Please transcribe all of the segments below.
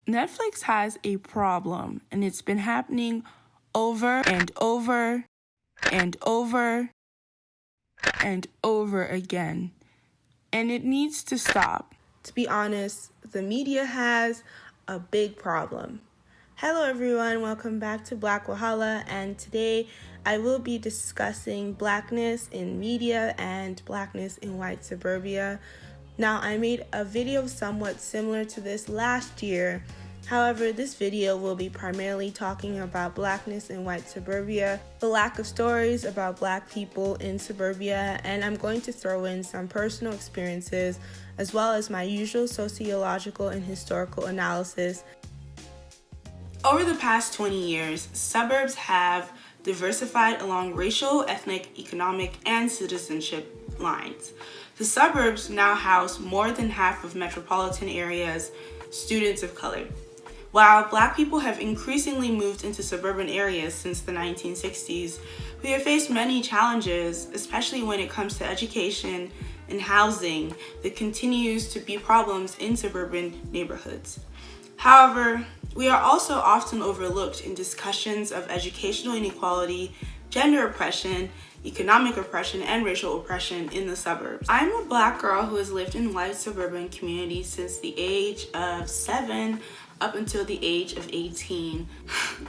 Netflix has a problem, and it's been happening over and over and over and over again. And it needs to stop. To be honest, the media has a big problem. Hello everyone, welcome back to Black Wahala, and today I will be discussing blackness in media and blackness in white suburbia. Now, I made a video somewhat similar to this last year. However, this video will be primarily talking about blackness in white suburbia, the lack of stories about black people in suburbia, and I'm going to throw in some personal experiences as well as my usual sociological and historical analysis. Over the past 20 years, suburbs have diversified along racial, ethnic, economic, and citizenship lines. The suburbs now house more than half of metropolitan areas' students of color. While Black people have increasingly moved into suburban areas since the 1960s, we have faced many challenges, especially when it comes to education and housing, that continues to be problems in suburban neighborhoods. However, we are also often overlooked in discussions of educational inequality, gender oppression, economic oppression, and racial oppression in the suburbs. I'm a Black girl who has lived in white suburban communities since the age of 7 up until the age of 18.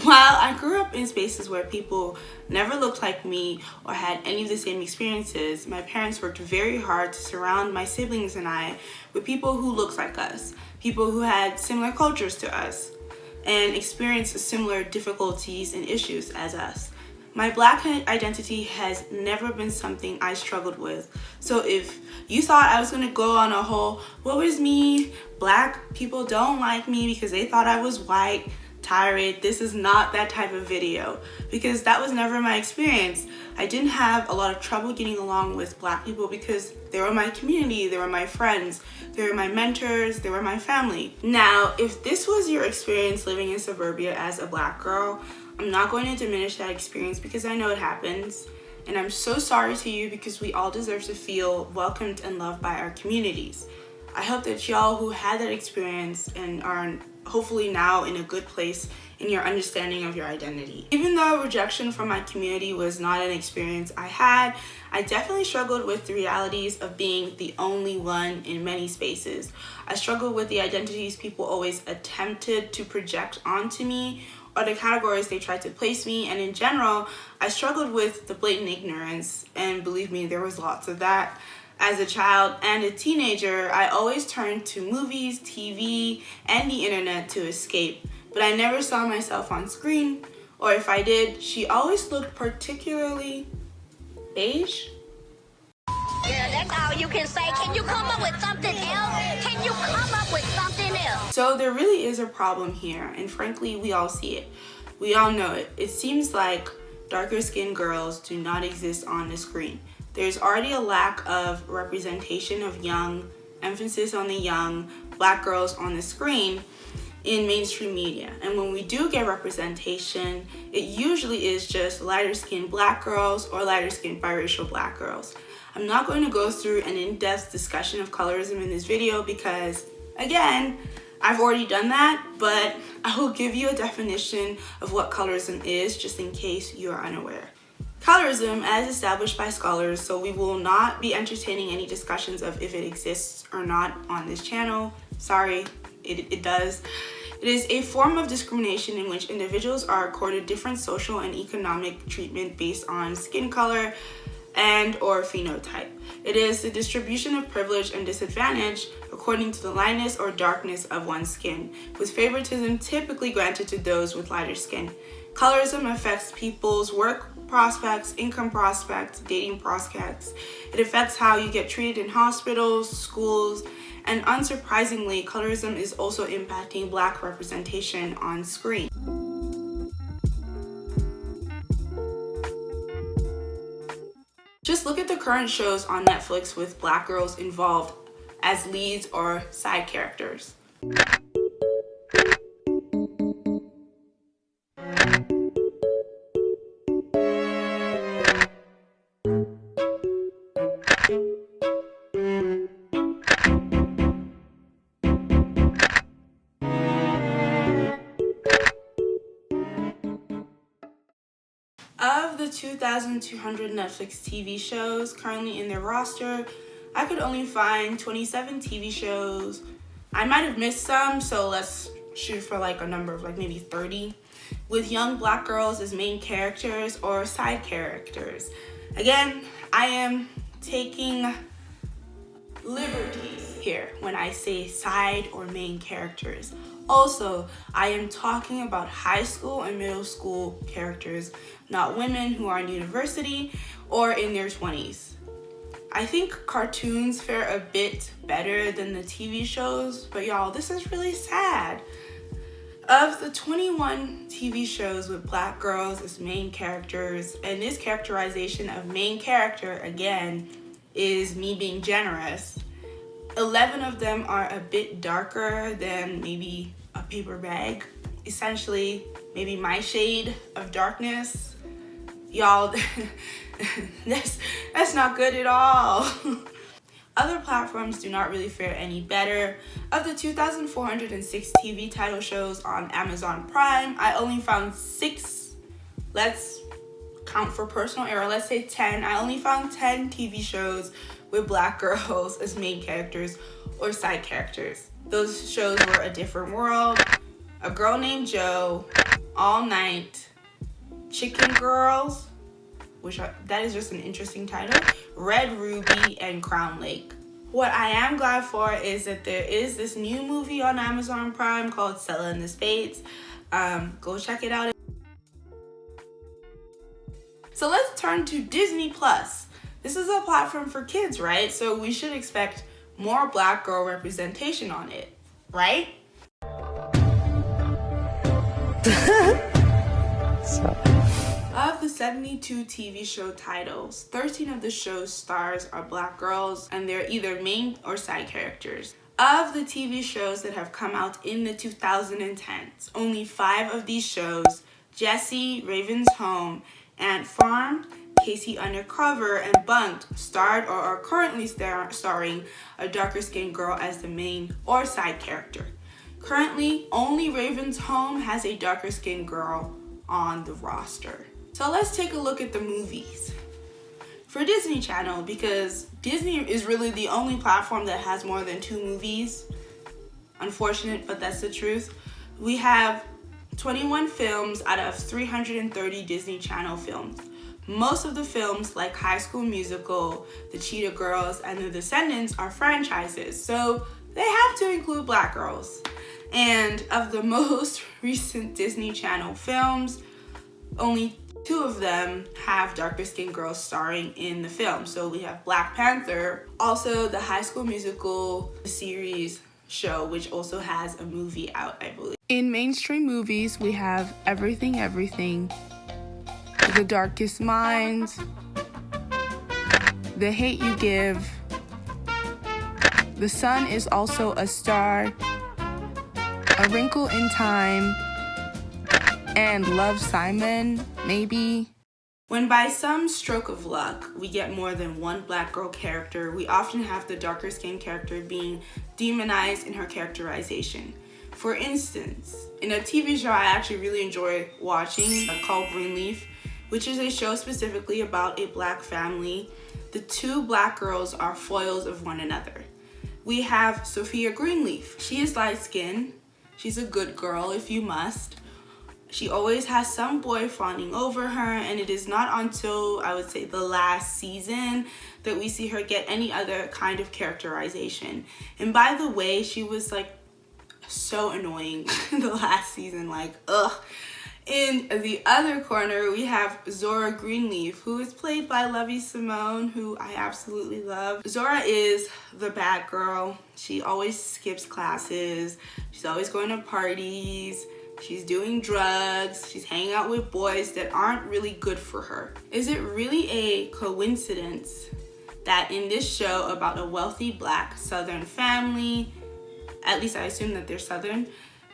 While I grew up in spaces where people never looked like me or had any of the same experiences, my parents worked very hard to surround my siblings and I with people who looked like us, people who had similar cultures to us, and experienced similar difficulties and issues as us. My Black identity has never been something I struggled with. So if you thought I was gonna go on a whole, woe is me, Black people don't like me because they thought I was white tirade, this is not that type of video, because that was never my experience. I didn't have a lot of trouble getting along with Black people because they were my community, they were my friends, they were my mentors, they were my family. Now, if this was your experience living in suburbia as a Black girl, I'm not going to diminish that experience because I know it happens, and I'm so sorry to you because we all deserve to feel welcomed and loved by our communities. I hope that y'all who had that experience and are hopefully now in a good place in your understanding of your identity. Even though rejection from my community was not an experience I had, I definitely struggled with the realities of being the only one in many spaces. I struggled with the identities people always attempted to project onto me, or the categories they tried to place me, and in general, I struggled with the blatant ignorance, and believe me, there was lots of that. As a child and a teenager, I always turned to movies, TV, and the internet to escape, but I never saw myself on screen, or if I did, she always looked particularly beige. Yeah, that's all you can say. Can you come up with something else? Can you come up with something else? So there really is a problem here, and frankly, we all see it. We all know it. It seems like darker skinned girls do not exist on the screen. There's already a lack of representation of young, emphasis on the young Black girls on the screen in mainstream media. And when we do get representation, it usually is just lighter skinned Black girls or lighter skinned biracial Black girls. I'm not going to go through an in-depth discussion of colorism in this video because, again, I've already done that, but I will give you a definition of what colorism is just in case you are unaware. Colorism, as established by scholars, so we will not be entertaining any discussions of if it exists or not on this channel. Sorry, it does. It is a form of discrimination in which individuals are accorded different social and economic treatment based on skin color and or phenotype. It is the distribution of privilege and disadvantage according to the lightness or darkness of one's skin, with favoritism typically granted to those with lighter skin. Colorism affects people's work prospects, income prospects, dating prospects. It affects how you get treated in hospitals, schools, and unsurprisingly, colorism is also impacting Black representation on screen. Just look at the current shows on Netflix with Black girls involved as leads or side characters. Of the 2,200 Netflix TV shows currently in their roster, I could only find 27 TV shows. I might have missed some, so let's shoot for like a number of like maybe 30, with young black girls as main characters or side characters. Again, I am taking liberties here when I say side or main characters. Also, I am talking about high school and middle school characters, not women who are in university or in their 20s. I think cartoons fare a bit better than the TV shows, but y'all, this is really sad. Of the 21 TV shows with black girls as main characters, and this characterization of main character, again, is me being generous, 11 of them are a bit darker than maybe a paper bag. Essentially, maybe my shade of darkness. Y'all, that's not good at all. Other platforms do not really fare any better. Of the 2,406 TV title shows on Amazon Prime, I only found 6. Let's count for personal error. Let's say 10. I only found 10 TV shows with black girls as main characters or side characters. Those shows were A Different World, A Girl Named Jo, All Night, Chicken Girls, that is just an interesting title, Red Ruby, and Crown Lake. What I am glad for is that there is this new movie on Amazon Prime called Stella and the Spades. Go check it out. So let's turn to Disney Plus. This is a platform for kids, right? So we should expect more black girl representation on it, right? Of the 72 TV show titles, 13 of the show's stars are black girls, and they're either main or side characters. Of the TV shows that have come out in the 2010s, only 5 of these shows, Jessie, Raven's Home, Ant Farm, Casey Undercover, and Bunked, starred or are currently starring a darker skinned girl as the main or side character. Currently, only Raven's Home has a darker skinned girl on the roster. So let's take a look at the movies. For Disney Channel, because Disney is really the only platform that has more than 2 movies. Unfortunate, but that's the truth. We have 21 films out of 330 Disney Channel films. Most of the films, like High School Musical, The Cheetah Girls, and The Descendants, are franchises, so they have to include black girls. And of the most recent Disney Channel films, only 2 of them have darker skinned girls starring in the film. So we have Black Panther, also the High School Musical series show, which also has a movie out, I believe. In mainstream movies, we have Everything Everything, The Darkest Minds, The Hate U Give, The Sun Is Also a Star, A Wrinkle in Time, and Love, Simon, maybe. When by some stroke of luck, we get more than one black girl character, we often have the darker skinned character being demonized in her characterization. For instance, in a TV show I actually really enjoy watching called Greenleaf, which is a show specifically about a black family, the 2 black girls are foils of one another. We have Sophia Greenleaf. She is light-skinned. She's a good girl, if you must. She always has some boy fawning over her, and it is not until, I would say, the last season that we see her get any other kind of characterization. And by the way, she was like so annoying the last season, like, ugh. In the other corner, we have Zora Greenleaf, who is played by Lovie Simone, who I absolutely love. Zora is the bad girl. She always skips classes. She's always going to parties. She's doing drugs. She's hanging out with boys that aren't really good for her. Is it really a coincidence that in this show about a wealthy black Southern family, at least I assume that they're Southern,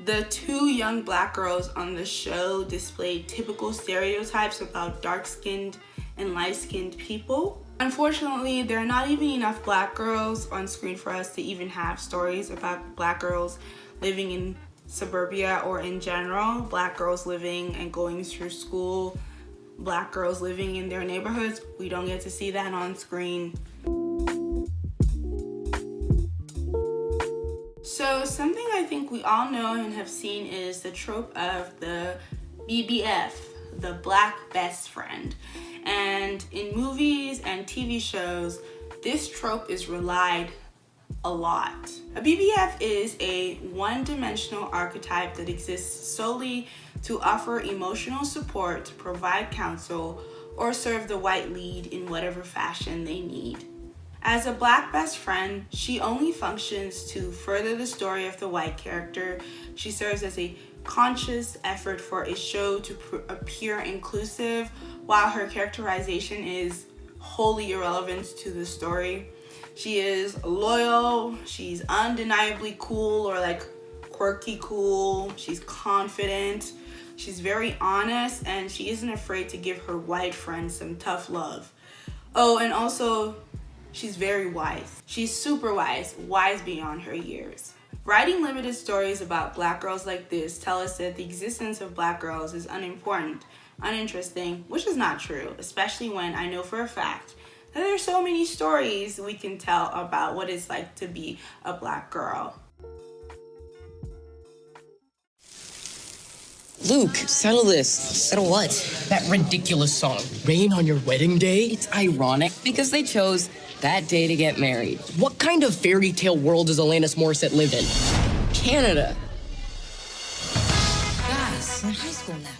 the 2 young black girls on the show displayed typical stereotypes about dark-skinned and light-skinned people? Unfortunately, there are not even enough black girls on screen for us to even have stories about black girls living in suburbia or in general, black girls living and going through school black girls living in their neighborhoods. We don't get to see that on screen. So something I think we all know and have seen is the trope of the BBF, the black best friend. And in movies and TV shows, this trope is relied a lot. A BBF is a one-dimensional archetype that exists solely to offer emotional support, provide counsel, or serve the white lead in whatever fashion they need. As a black best friend, she only functions to further the story of the white character. She serves as a conscious effort for a show to appear inclusive, while her characterization is wholly irrelevant to the story. She is loyal, she's undeniably cool or like quirky cool, she's confident, she's very honest, and she isn't afraid to give her white friend some tough love. Oh, and also, she's very wise. She's super wise beyond her years. Writing limited stories about black girls like this tell us that the existence of black girls is unimportant, uninteresting, which is not true, especially when I know for a fact that there's so many stories we can tell about what it's like to be a black girl. Luke, settle this. Settle what? That ridiculous song, Rain on Your Wedding Day. It's ironic because they chose that day to get married. What kind of fairy tale world does Alanis Morissette live in? Canada. Guys, we're in high school now.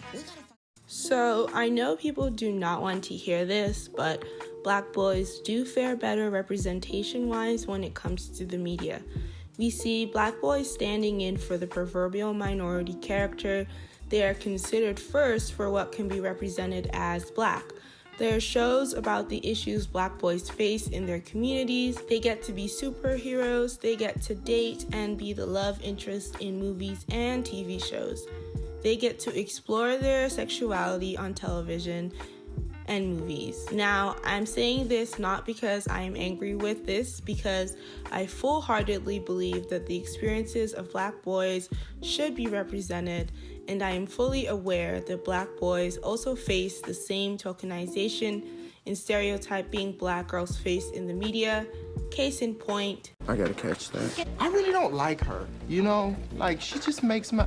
So I know people do not want to hear this, but black boys do fare better representation-wise when it comes to the media. We see black boys standing in for the proverbial minority character. They are considered first for what can be represented as black. There are shows about the issues black boys face in their communities. They get to be superheroes, they get to date and be the love interest in movies and TV shows. They get to explore their sexuality on television and movies. Now, I'm saying this not because I am angry with this, because I full-heartedly believe that the experiences of black boys should be represented, and I am fully aware that black boys also face the same tokenization and stereotyping black girls face in the media. Case in point. I gotta catch that. I really don't like her, you know? Like, she just makes my...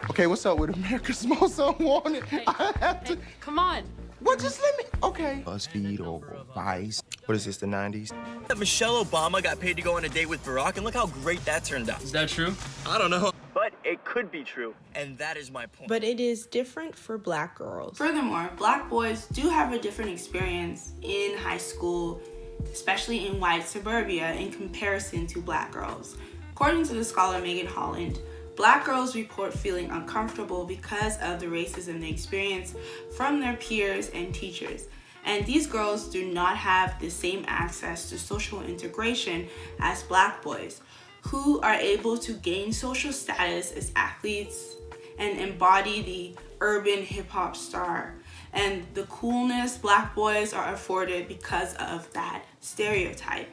Okay, what's up with America's Most Unwanted? I have to... Come on. Well, just let me... Okay. BuzzFeed or Vice. What is this, the 90s? Michelle Obama got paid to go on a date with Barack, and look how great that turned out. Is that true? I don't know. But it could be true, and that is my point. But it is different for black girls. Furthermore, black boys do have a different experience in high school, especially in white suburbia, in comparison to black girls. According to the scholar Megan Holland, black girls report feeling uncomfortable because of the racism they experience from their peers and teachers. And these girls do not have the same access to social integration as black boys, who are able to gain social status as athletes and embody the urban hip-hop star and the coolness black boys are afforded because of that stereotype.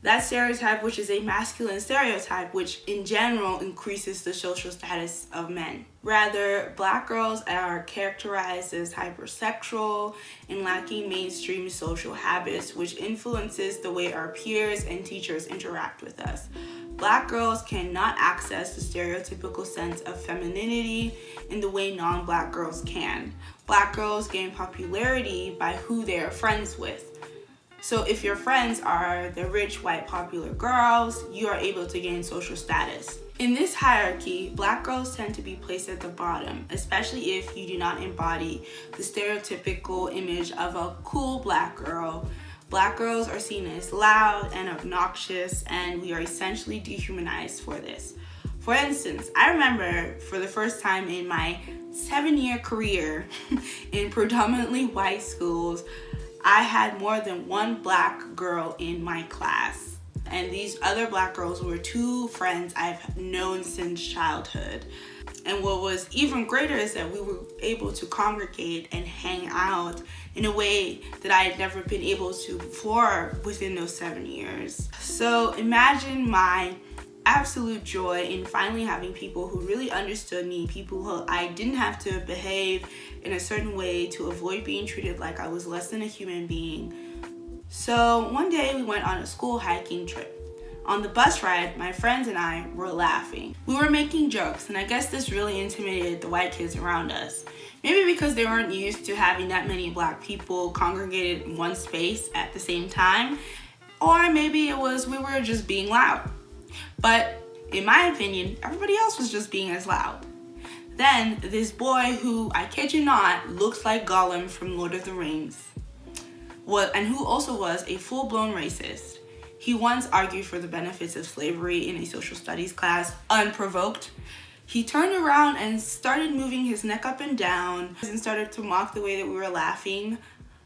That stereotype, which is a masculine stereotype, which in general increases the social status of men. Rather, black girls are characterized as hypersexual and lacking mainstream social habits, which influences the way our peers and teachers interact with us. Black girls cannot access the stereotypical sense of femininity in the way non-black girls can. Black girls gain popularity by who they are friends with. So if your friends are the rich, white, popular girls, you are able to gain social status. In this hierarchy, black girls tend to be placed at the bottom, especially if you do not embody the stereotypical image of a cool black girl. Black girls are seen as loud and obnoxious, and we are essentially dehumanized for this. For instance, I remember for the first time in my 7-year career in predominantly white schools, I had more than one black girl in my class. And these other black girls were two friends I've known since childhood. And what was even greater is that we were able to congregate and hang out in a way that I had never been able to before within those 7 years. So imagine my absolute joy in finally having people who really understood me, people who I didn't have to behave in a certain way to avoid being treated like I was less than a human being. So one day we went on a school hiking trip. On the bus ride, my friends and I were laughing. We were making jokes, and I guess this really intimidated the white kids around us. Maybe because they weren't used to having that many black people congregated in one space at the same time, or maybe it was we were just being loud. But in my opinion, everybody else was just being as loud. Then this boy who, I kid you not, looks like Gollum from Lord of the Rings, and who also was a full-blown racist. He once argued for the benefits of slavery in a social studies class, unprovoked. He turned around and started moving his neck up and down and started to mock the way that we were laughing.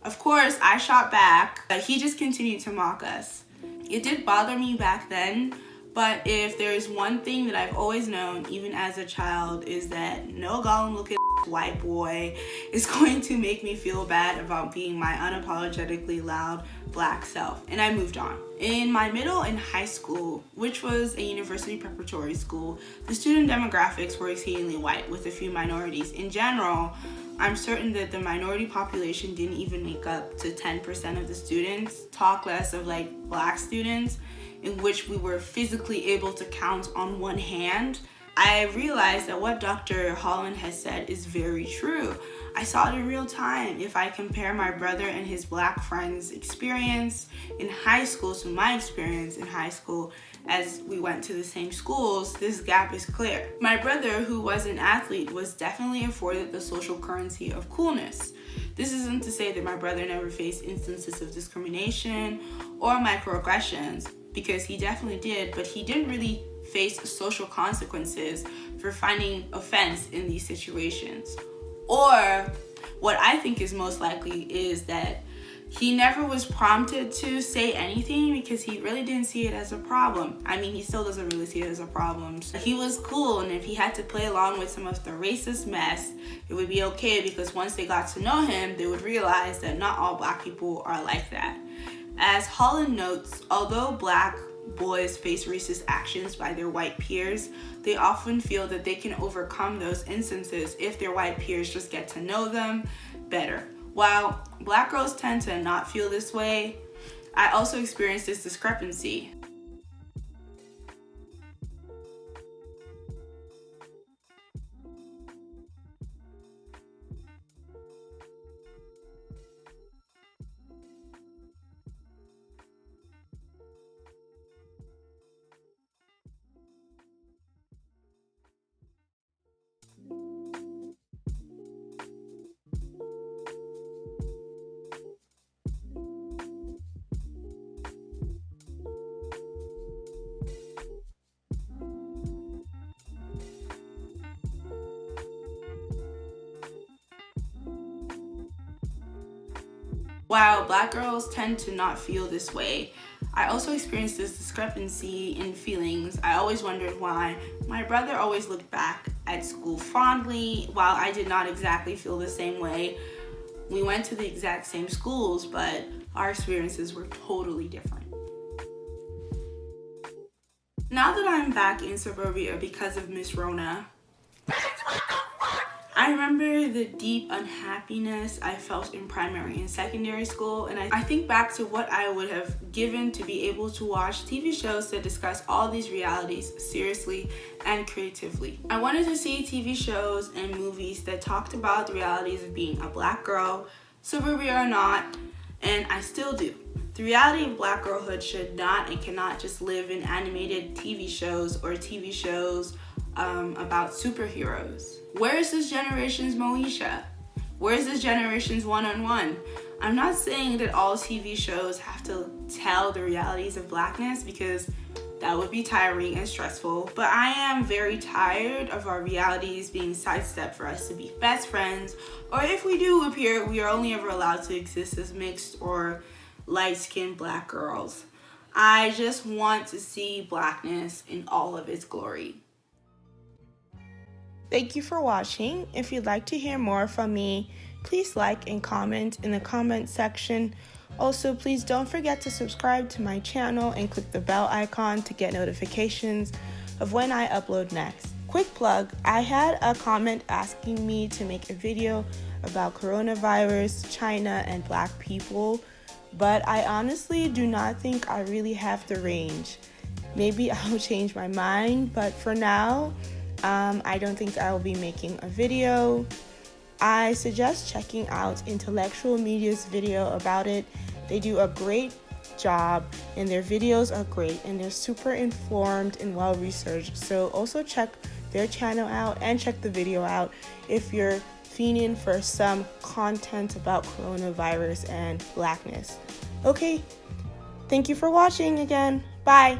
Of course, I shot back, but he just continued to mock us. It did bother me back then, but if there's one thing that I've always known, even as a child, is that no Gollum-looking white boy is going to make me feel bad about being my unapologetically loud black self. And I moved on. In my middle and high school, which was a university preparatory school, the student demographics were exceedingly white with a few minorities. In general, I'm certain that the minority population didn't even make up to 10% of the students, talk less of like black students, in which we were physically able to count on one hand. I realized that what Dr. Holland has said is very true. I saw it in real time. If I compare my brother and his black friends' experience in high school to my experience in high school as we went to the same schools, this gap is clear. My brother, who was an athlete, was definitely afforded the social currency of coolness. This isn't to say that my brother never faced instances of discrimination or microaggressions, because he definitely did, but he didn't really face social consequences for finding offense in these situations. Or what I think is most likely is that he never was prompted to say anything because he really didn't see it as a problem. I mean, he still doesn't really see it as a problem. He was cool, and if he had to play along with some of the racist mess, it would be okay, because once they got to know him, they would realize that not all black people are like that. As Holland notes, although black boys face racist actions by their white peers, they often feel that they can overcome those instances if their white peers just get to know them better. While black girls tend to not feel this way, I also experienced this discrepancy. While black girls tend to not feel this way, I also experienced this discrepancy in feelings. I always wondered why my brother always looked back at school fondly, while I did not exactly feel the same way. We went to the exact same schools, but our experiences were totally different. Now that I'm back in suburbia because of Miss Rona, I remember the deep unhappiness I felt in primary and secondary school, and I think back to what I would have given to be able to watch TV shows that discuss all these realities seriously and creatively. I wanted to see TV shows and movies that talked about the realities of being a black girl, suburbia or not, and I still do. The reality of black girlhood should not and cannot just live in animated TV shows or TV shows about superheroes. Where is this generation's Moesha? Where is this generation's one-on-one? I'm not saying that all TV shows have to tell the realities of blackness, because that would be tiring and stressful, but I am very tired of our realities being sidestepped for us to be best friends, or if we do appear, we are only ever allowed to exist as mixed or light-skinned black girls. I just want to see blackness in all of its glory. Thank you for watching. If you'd like to hear more from me, please like and comment in the comment section, Also, please don't forget to subscribe to my channel and click the bell icon to get notifications of when I upload next. Quick plug, I had a comment asking me to make a video about coronavirus, China, and Black people, but I honestly do not think I really have the range. Maybe I'll change my mind, but for now, I don't think I will be making a video. I suggest checking out Intellectual Media's video about it. They do a great job and their videos are great and they're super informed and well researched. So also check their channel out and check the video out if you're fiending for some content about coronavirus and Blackness. Okay, thank you for watching again. Bye.